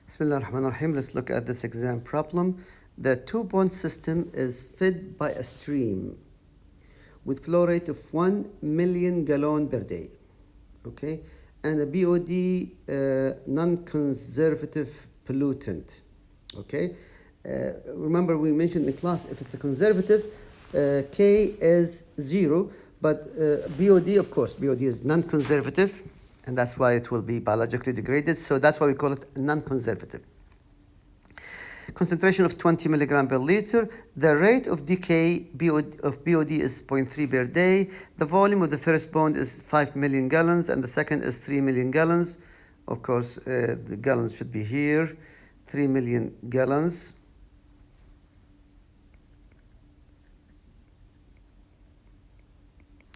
Bismillah ar-Rahman ar-Rahim. Let's look at this exam problem. The two-bond system is fed by a stream with flow rate of 1 million gallon per day. Okay, and a BOD non-conservative pollutant. Okay, remember we mentioned in class if it's a conservative, K is 0, but BOD, of course, BOD is non-conservative, and that's why it will be biologically degraded. So that's why we call it non-conservative. Concentration of 20 milligram per liter. The rate of decay of BOD is 0.3 per day. The volume of the first bond is 5 million gallons, and the second is 3 million gallons. Of course, the gallons should be here. 3 million gallons.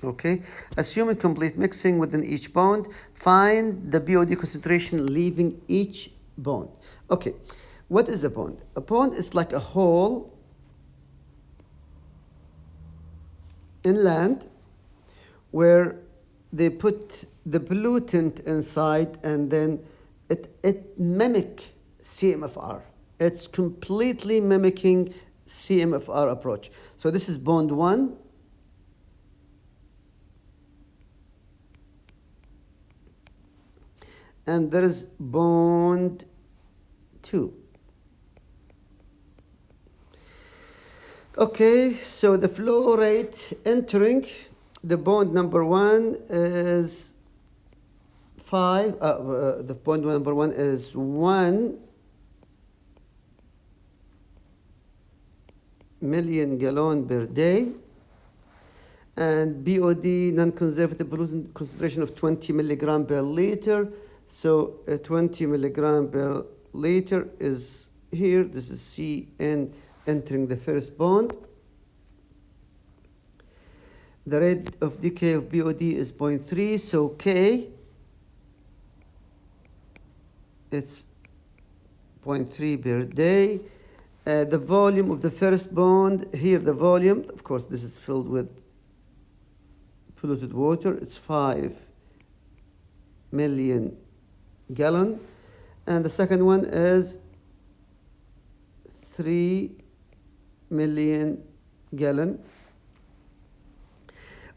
Okay, assuming complete mixing within each bond, find the BOD concentration leaving each bond. Okay, what is a bond? A bond is like a hole in land where they put the pollutant inside, and then it mimic CMFR. It's completely mimicking CMFR approach. So this is bond 1. And there is bond 2. Okay, so the flow rate entering the bond number 1 is 5. The bond number 1 is 1 million gallon per day, and BOD non-conservative pollutant concentration of 20 milligram per liter. So 20 milligram per liter is here. This is Cn entering the first bond. The rate of decay of BOD is 0.3, so K, it's 0.3 per day. The volume of the first bond, here the volume, of course this is filled with polluted water, it's 5 million gallon, and the second one is 3 million gallon.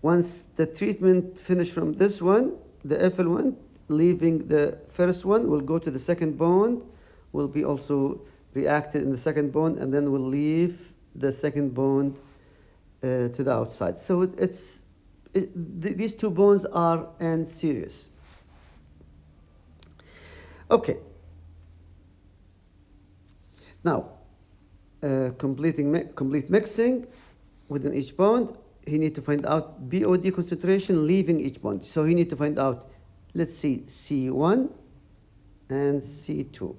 Once the treatment finished from this one, the effluent leaving the first one will go to the second bond, will be also reacted in the second bond, and then will leave the second bond to the outside. So these two bonds are in series. Okay. Now, complete mixing within each bond, he need to find out BOD concentration leaving each bond. So he need to find out, let's see, C1 and C2.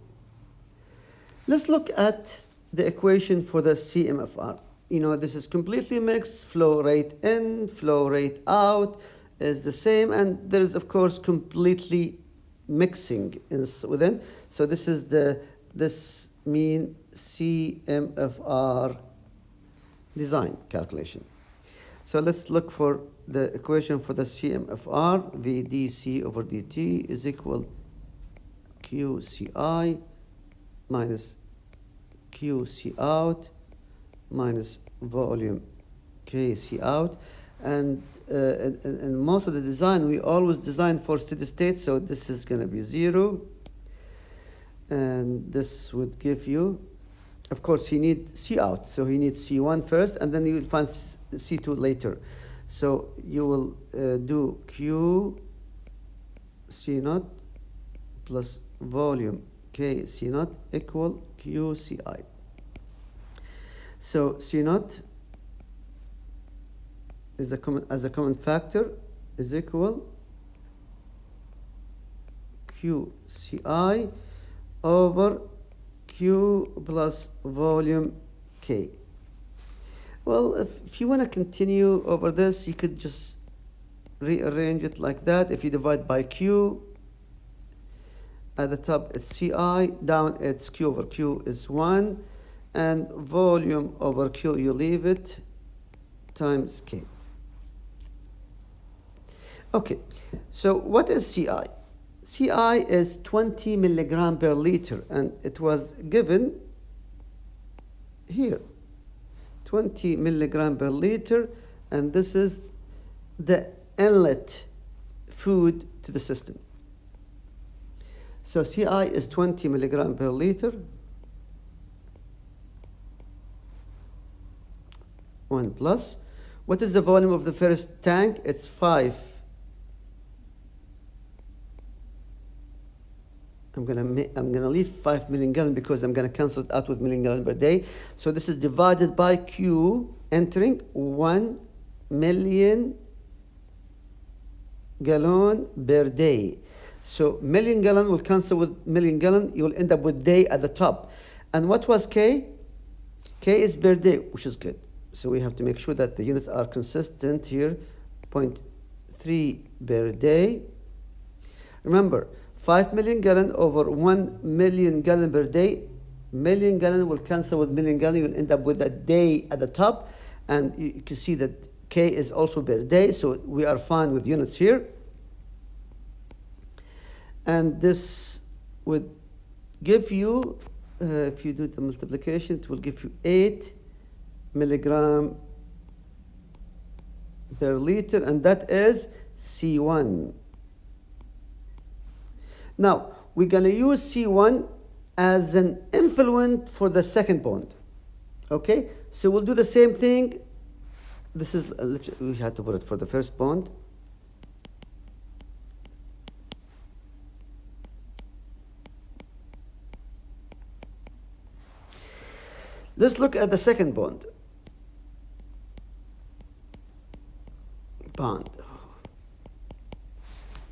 Let's look at the equation for the CMFR. You know, this is completely mixed, flow rate in, flow rate out is the same, and there is, of course, completely mixing within. So this is this mean CMFR design calculation. So let's look for the equation for the CMFR. VdC over dt is equal QCI minus QC out minus volume KC out. And in most of the design, we always design for steady state, so this is going to be 0. And this would give you, of course, you need C out, so you need C1 first, and then you will find C2 later. So you will do Q C naught plus volume K C naught equal QCI. So C naught is a common factor is equal QCI over Q plus volume K. Well, if you want to continue over this, you could just rearrange it like that. If you divide by Q, at the top it's CI, down it's Q over Q is 1, and volume over Q, you leave it, times K. Okay, so what is CI? CI is 20 milligram per liter, and it was given here, 20 milligram per liter, and this is the inlet food to the system. So CI is 20 milligram per liter. 1 plus. What is the volume of the first tank? It's 5. I'm gonna leave 5 million gallon because I'm gonna cancel it out with million gallon per day. So this is divided by Q, entering 1 million gallon per day. So million gallon will cancel with million gallon. You will end up with day at the top. And what was K? K is per day, which is good. So we have to make sure that the units are consistent here. 0.3 per day. Remember, 5 million gallon over 1 million gallon per day. Million gallon will cancel with million gallon. You'll end up with a day at the top. And you can see that K is also per day. So we are fine with units here. And this would give you, if you do the multiplication, it will give you 8 milligram per liter, and that is C1. Now, we're going to use C1 as an influent for the second bond. Okay? So we'll do the same thing. This is, we had to put it for the first bond. Let's look at the second bond.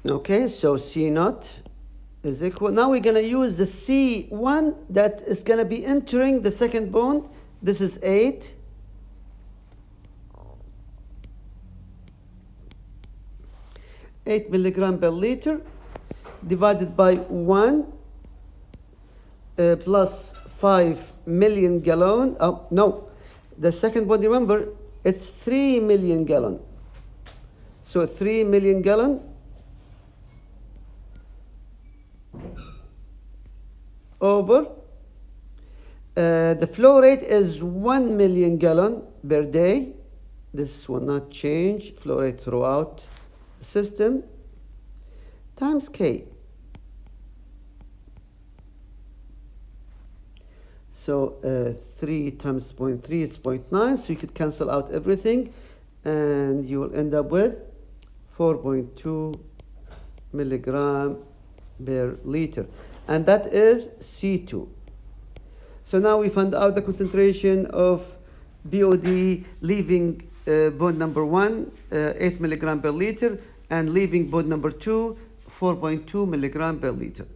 Okay, so C naught is equal. Now we're going to use the C1 that is going to be entering the second bond. This is 8. Eight milligram per liter divided by 1 plus 5 million gallon. Oh, no. The second bond, remember, it's 3 million gallon. So 3 million gallon over the flow rate is 1 million gallon per day. This will not change. Flow rate throughout the system times K. So 3 times 0.3 is 0.9. So you could cancel out everything, and you will end up with 4.2 milligram per liter, and that is C2. So now we found out the concentration of BOD leaving bond number 1, 8 milligram per liter, and leaving bond number 2, 4.2 milligram per liter.